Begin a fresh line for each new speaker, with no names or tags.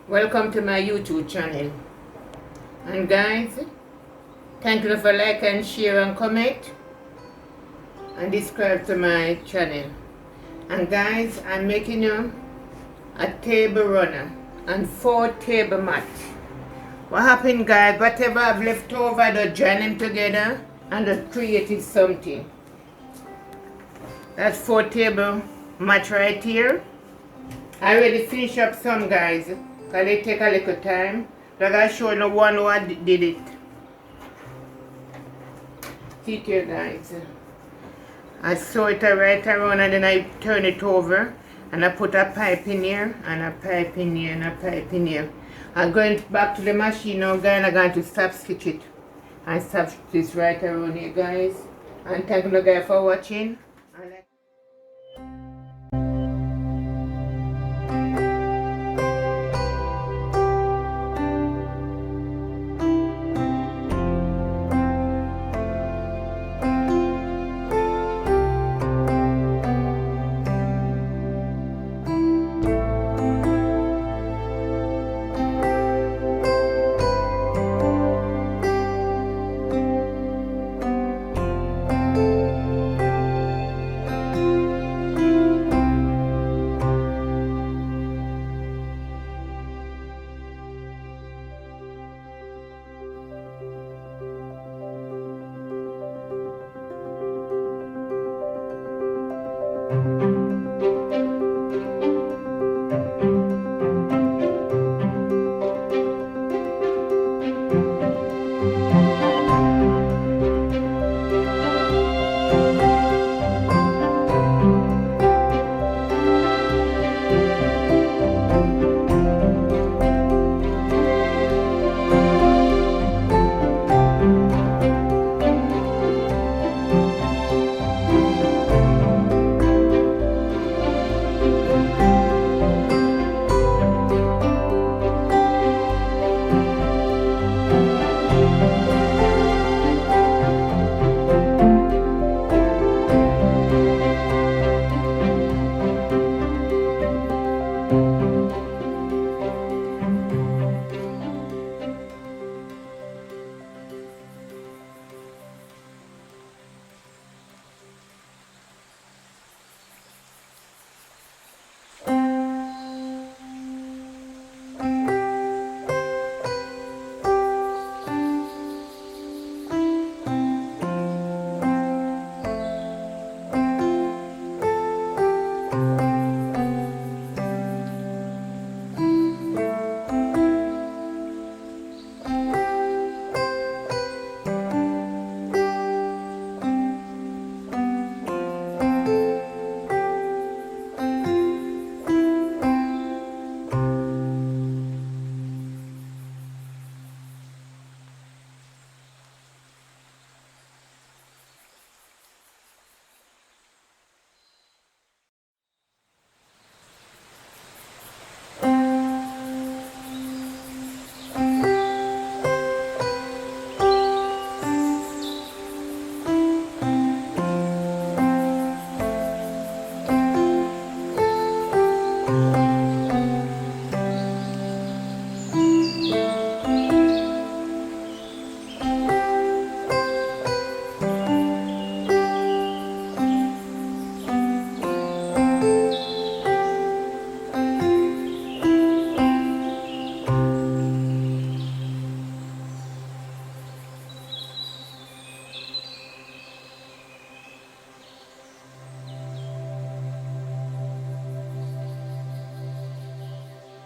Welcome to my YouTube channel. And guys, thank you for like and share and comment and subscribe to my channel. And guys, I'm making you a table runner and 4 table mats. What happened, guys? Whatever I've left over, I just join them together and just created something. That's 4 table mat right here. I already finished up some, guys, because they take a little time. Like I showed you one who did it. See it here, guys. I sew it right around and then I turn it over and I put a pipe in here and a pipe in here and a pipe in here. I'm going back to the machine now, guys, and I'm going to stop stitch it. And stop stitch this right around here, guys. And thank you guys for watching.